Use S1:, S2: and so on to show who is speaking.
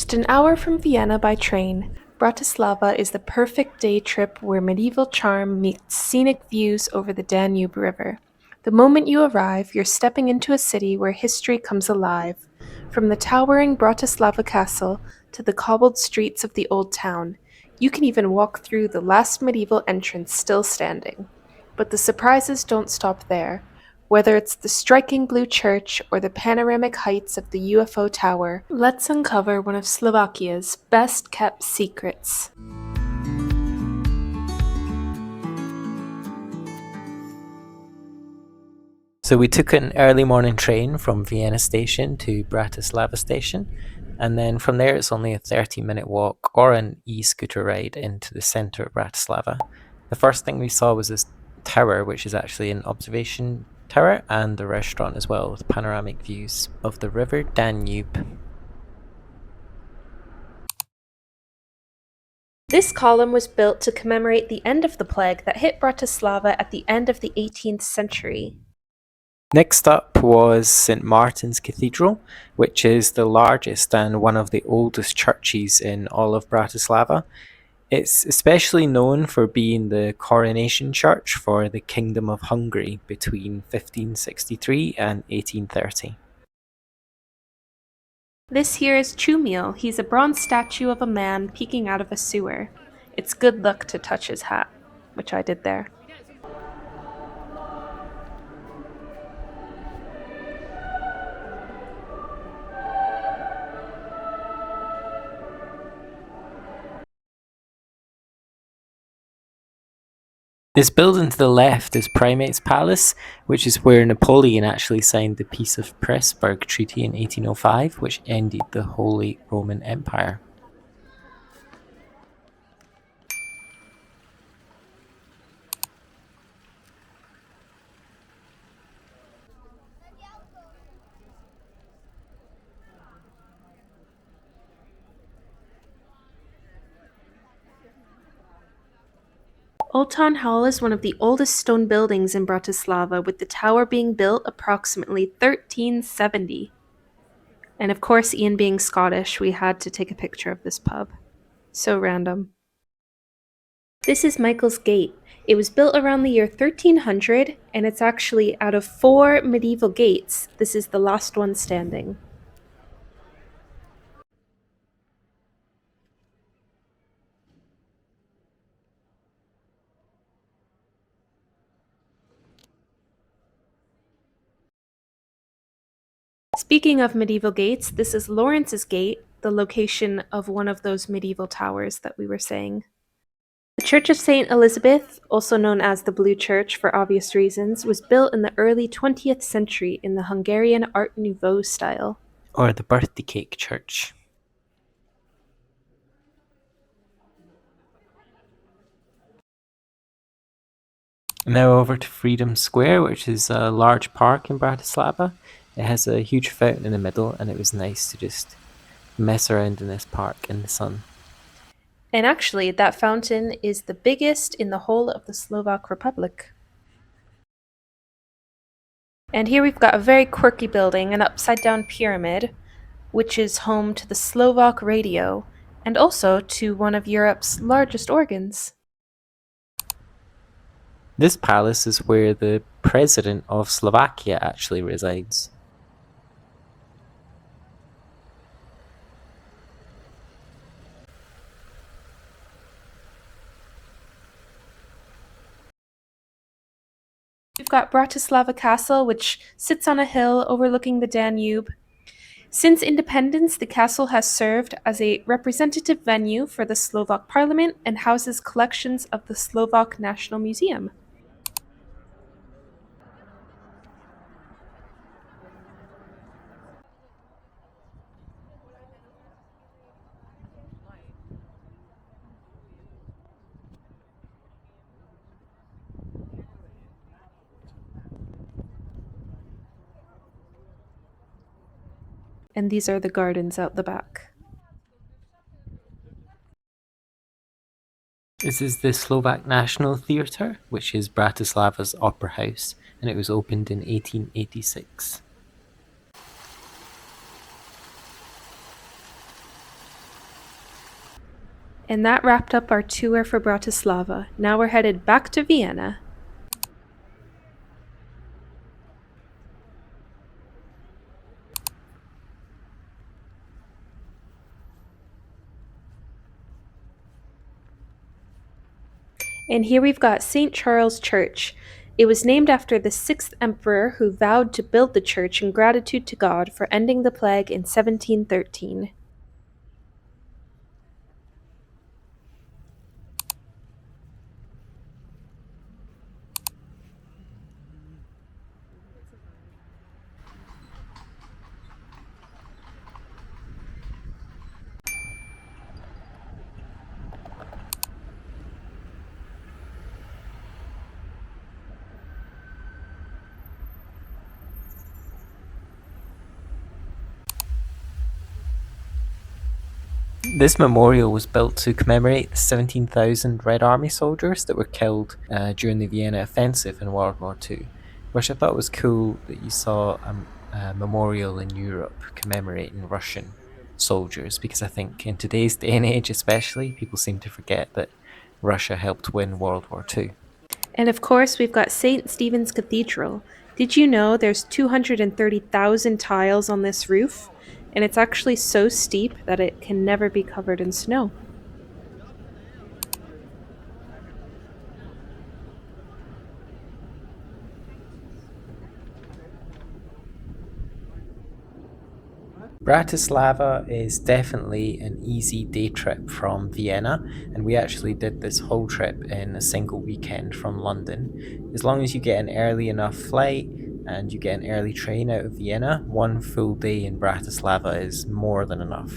S1: Just an hour from Vienna by train, Bratislava is the perfect day trip where medieval charm meets scenic views over the Danube River. The moment you arrive, you're stepping into a city where history comes alive. From the towering Bratislava castle to the cobbled streets of the old town, you can even walk through the last medieval entrance still standing. But the surprises don't stop there. Whether it's the striking blue church or the panoramic heights of the UFO tower, let's uncover one of Slovakia's best kept secrets.
S2: So we took an early morning train from Vienna station to Bratislava station, and then from there it's only a 30-minute walk or an e-scooter ride into the centre of Bratislava. The first thing we saw was this tower, which is actually an observation tower, and a restaurant as well with panoramic views of the river Danube.
S1: This column was built to commemorate the end of the plague that hit Bratislava at the end of the 18th century.
S2: Next up was St. Martin's Cathedral, which is the largest and one of the oldest churches in all of Bratislava. It's especially known for being the coronation church for the Kingdom of Hungary between 1563 and 1830.
S1: This here is Čumil. He's a bronze statue of a man peeking out of a sewer. It's good luck to touch his hat, which I did there.
S2: This building to the left is Primate's Palace, which is where Napoleon actually signed the Peace of Pressburg Treaty in 1805, which ended the Holy Roman Empire.
S1: Old Town Hall is one of the oldest stone buildings in Bratislava, with the tower being built approximately 1370. And of course, Ian being Scottish, we had to take a picture of this pub. So random. This is Michael's Gate. It was built around the year 1300, and it's actually out of 4 medieval gates, this is the last one standing. Speaking of medieval gates, this is Lawrence's Gate, the location of one of those medieval towers that we were saying. The Church of St. Elizabeth, also known as the Blue Church for obvious reasons, was built in the early 20th century in the Hungarian Art Nouveau style.
S2: Or the Birthday Cake Church. Now over to Freedom Square, which is a large park in Bratislava. It has a huge fountain in the middle, and it was nice to just mess around in this park in the sun.
S1: And actually, that fountain is the biggest in the whole of the Slovak Republic. And here we've got a very quirky building, an upside-down pyramid, which is home to the Slovak radio, and also to one of Europe's largest organs.
S2: This palace is where the president of Slovakia actually resides.
S1: We've got Bratislava Castle, which sits on a hill overlooking the Danube. Since independence, the castle has served as a representative venue for the Slovak Parliament and houses collections of the Slovak National Museum. And these are the gardens out the back.
S2: This is the Slovak National Theatre, which is Bratislava's opera house, and it was opened in 1886.
S1: And that wrapped up our tour for Bratislava. Now we're headed back to Vienna. And here we've got St. Charles Church. It was named after the 6th emperor who vowed to build the church in gratitude to God for ending the plague in 1713.
S2: This memorial was built to commemorate the 17,000 Red Army soldiers that were killed during the Vienna offensive in World War II, which I thought was cool that you saw a memorial in Europe commemorating Russian soldiers, because I think in today's day and age especially, people seem to forget that Russia helped win World War II.
S1: And of course, we've got St. Stephen's Cathedral. Did you know there's 230,000 tiles on this roof? And it's actually so steep that it can never be covered in snow.
S2: Bratislava is definitely an easy day trip from Vienna, and we actually did this whole trip in a single weekend from London. As long as you get an early enough flight and you get an early train out of Vienna, one full day in Bratislava is more than enough.